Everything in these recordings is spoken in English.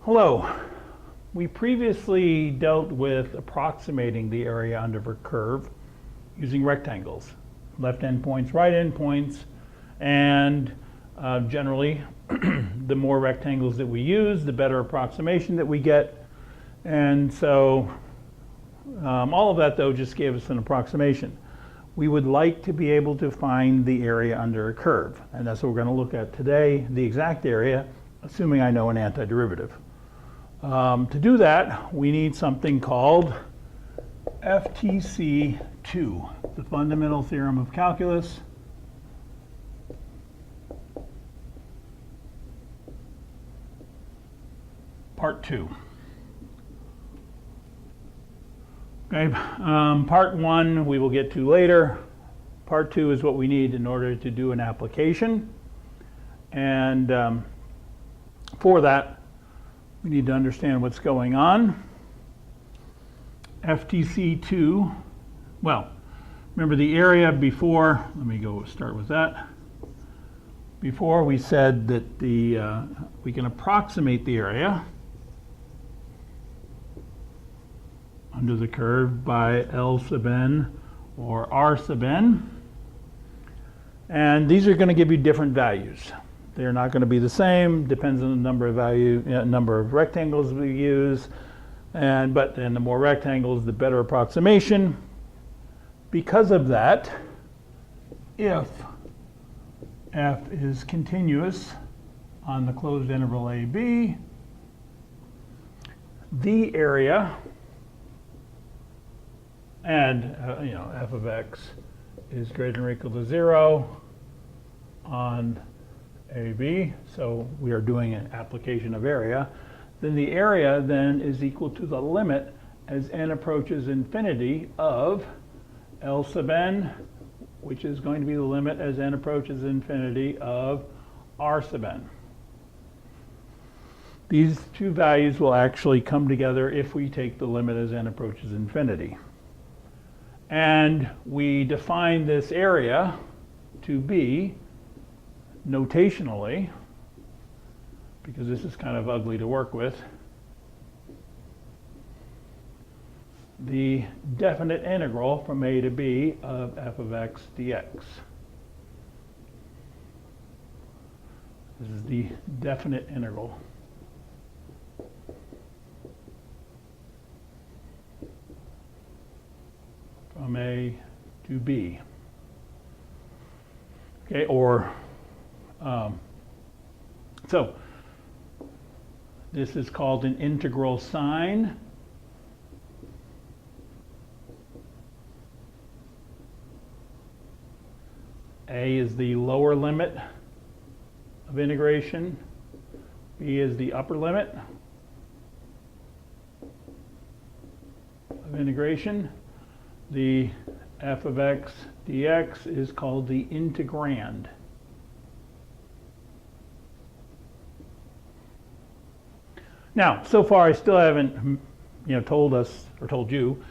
Hello. We previously dealt with approximating the area under a curve using rectangles, left endpoints, right endpoints, and generally the more rectangles that we use, the better approximation that we get. And so all of that though just gave us an approximation. We would like to be able to find the area under a curve, and that's what we're going to look at today, the exact area, assuming I know an antiderivative. To do that, we need something called FTC 2, the fundamental theorem of calculus. Part 2. Okay, part 1 we will get to later. Part 2 is what we need in order to do an application. And for that, we need to understand what's going on. FTC 2, well, remember the area before, let me go start with that. Before we said that we can approximate the area under the curve by L sub n or R sub n. And these are going to give you different values. They're not going to be the same, depends on the number of number of rectangles we use. But the more rectangles, the better approximation. Because of that, if f is continuous on the closed interval AB, the area and f of x is greater than or equal to 0 on AB, so we are doing an application of area, then the area then is equal to the limit as n approaches infinity of L sub n, which is going to be the limit as n approaches infinity of R sub n. These two values will actually come together if we take the limit as n approaches infinity. And we define this area to be notationally, because this is kind of ugly to work with, the definite integral from a to b of f of x dx. This is the definite integral. From a to b. Okay, or so this is called an integral sign. A is the lower limit of integration. B is the upper limit of integration. The f of x dx is called the integrand. Now, so far I still haven't told us or told you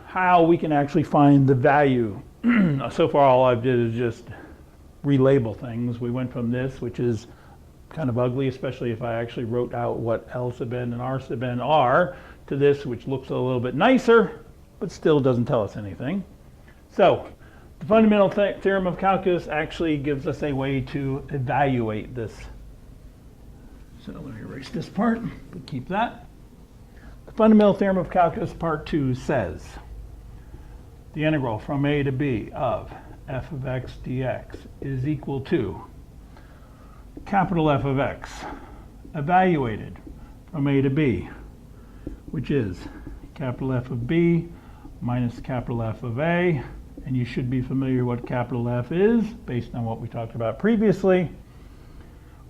how we can actually find the value. So far all I've did is just relabel things. We went from this, which is kind of ugly, especially if I actually wrote out what L sub n and R sub n are, to this, which looks a little bit nicer, but still doesn't tell us anything. So the fundamental theorem of calculus actually gives us a way to evaluate this. So let me erase this part, but keep that. The fundamental theorem of calculus part 2 says the integral from a to b of f of x dx is equal to capital F of x evaluated from a to b, which is capital F of b minus capital F of a, and you should be familiar what capital F is based on what we talked about previously,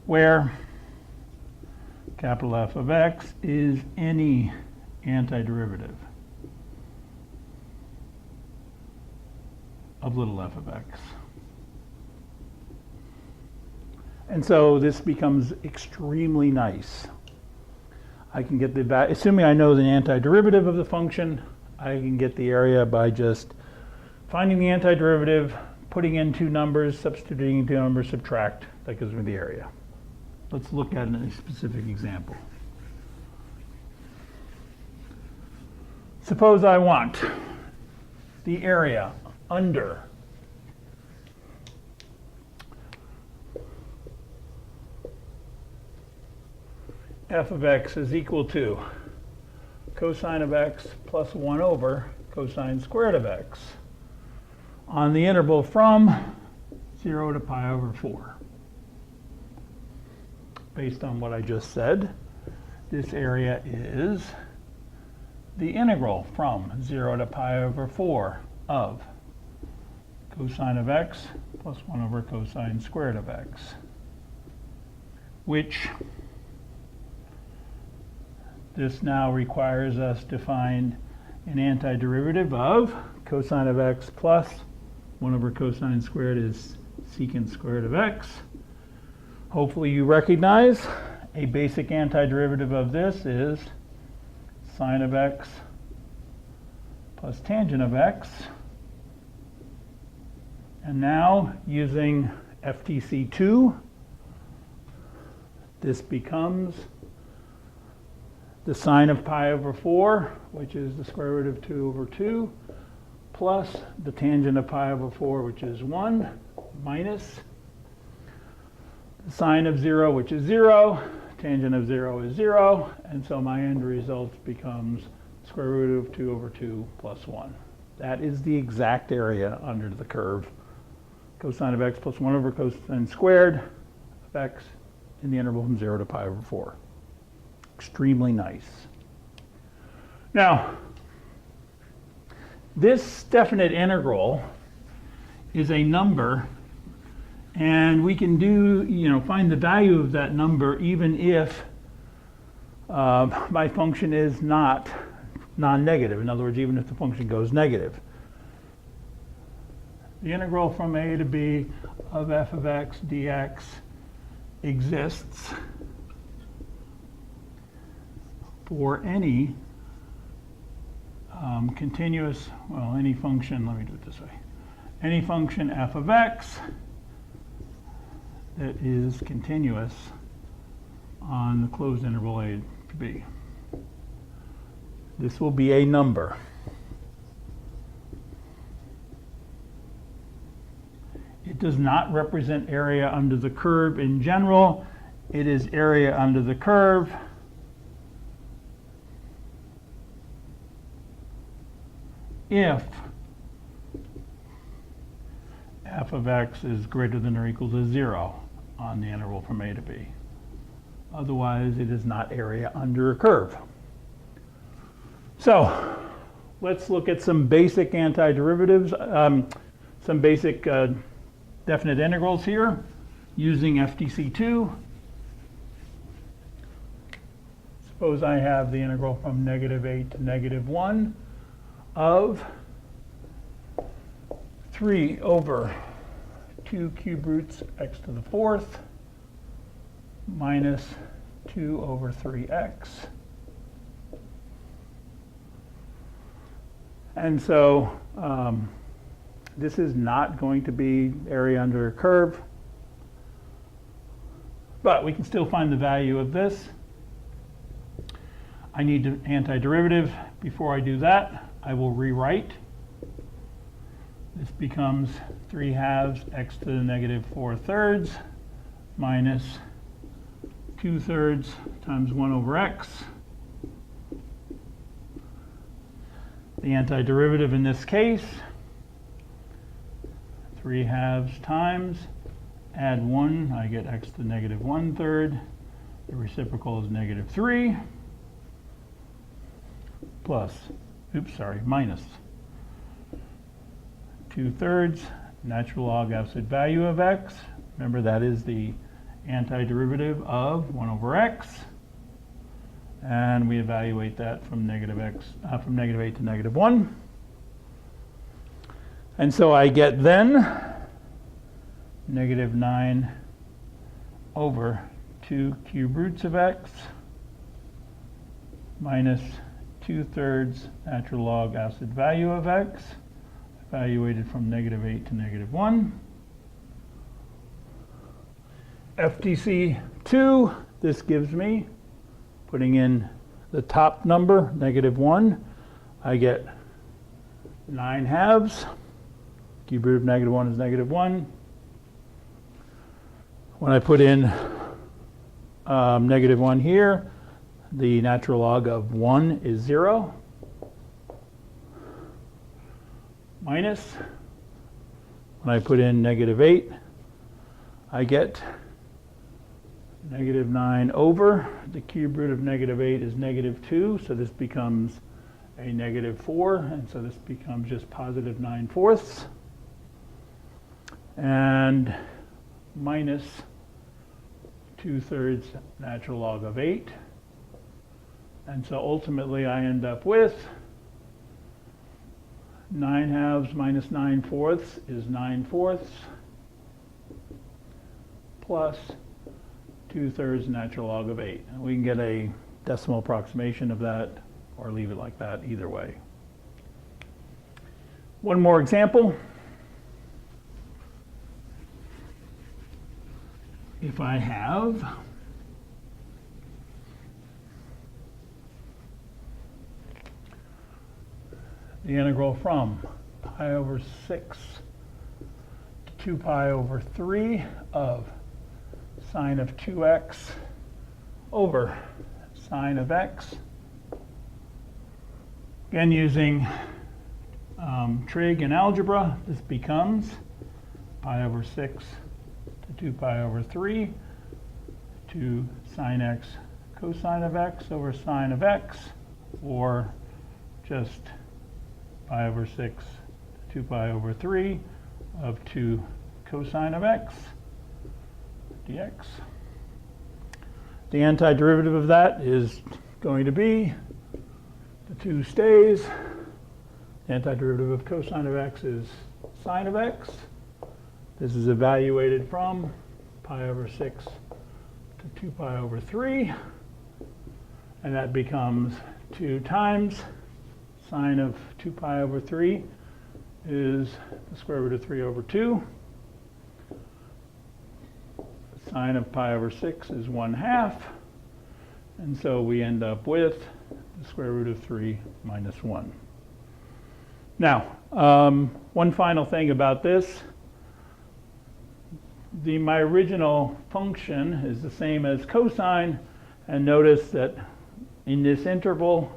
where capital F of x is any antiderivative of little f of x. And so this becomes extremely nice. I can get the value, assuming I know the antiderivative of the function, I can get the area by just finding the antiderivative, putting in two numbers, substituting two numbers, subtract. That gives me the area. Let's look at a specific example. suppose I want the area under f of x is equal to cosine of x plus 1 over cosine squared of x on the interval from 0 to pi over 4. Based on what I just said, this area is the integral from 0 to pi over 4 of cosine of x plus 1 over cosine squared of x, which this now requires us to find an antiderivative of cosine of x plus 1 over cosine squared is secant squared of x. Hopefully you recognize a basic antiderivative of this is sine of x plus tangent of x. And now using FTC 2, this becomes the sine of pi over 4, which is the square root of 2 over 2, plus the tangent of pi over 4, which is 1, minus the sine of 0, which is 0, tangent of 0 is 0, and so my end result becomes square root of 2 over 2 plus 1. That is the exact area under the curve. Cosine of x plus 1 over cosine squared of x in the interval from 0 to pi over 4. Extremely nice. Now, this definite integral is a number, and we can find the value of that number even if my function is not non-negative. In other words, even if the function goes negative. The integral from a to b of f of x dx exists for any continuous, any function, let me do it this way, any function f of x that is continuous on the closed interval a to b. This will be a number. It does not represent area under the curve in general. It is area under the curve if f of x is greater than or equal to 0 on the interval from a to b. Otherwise, it is not area under a curve. So let's look at some basic antiderivatives, some basic definite integrals here using FTC 2. Suppose I have the integral from -8 to -1 of 3 over 2 cube roots x to the 4th minus 2 over 3x. And so this is not going to be area under a curve, but we can still find the value of this. I need an antiderivative. Before I do that, I will rewrite. This becomes 3/2 x to the -4/3 minus 2/3 times 1 over x. The antiderivative in this case, 3/2 times, add 1, I get x to the -1/3. The reciprocal is -3 plus, minus 2/3 natural log absolute value of x. Remember, that is the antiderivative of 1 over x. And we evaluate that from -8 to -1. And so I get then -9 over 2 cube roots of x minus 2/3 natural log absolute value of x, evaluated from -8 to -1. FTC 2, this gives me, putting in the top number, -1, I get 9/2. Cube root of -1 is -1. When I put in -1 here, the natural log of 1 is 0. Minus, when I put in -8, I get -9 over. The cube root of -8 is -2, so this becomes a -4, and so this becomes just positive 9/4. And minus 2/3 natural log of 8. And so ultimately I end up with 9/2 minus 9/4 is 9/4 plus 2/3 natural log of 8. And we can get a decimal approximation of that or leave it like that, either way. One more example. If I have the integral from pi over 6 to 2 pi over 3 of sine of 2x over sine of x, again using trig and algebra, this becomes pi over 6 to 2 pi over 3 to sine x cosine of x over sine of x, or just pi over 6 to 2 pi over 3 of 2 cosine of x dx. The antiderivative of that is going to be, the 2 stays. The antiderivative of cosine of x is sine of x. This is evaluated from pi over 6 to 2 pi over 3. And that becomes 2 times sine of 2 pi over 3 is the square root of 3 over 2. Sine of pi over 6 is 1/2. And so we end up with the square root of 3 minus 1. Now, one final thing about this. My original function is the same as cosine, and notice that in this interval,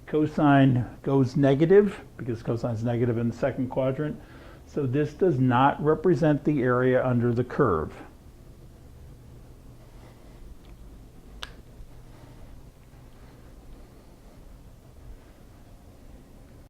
cosine goes negative because cosine is negative in the second quadrant. So this does not represent the area under the curve.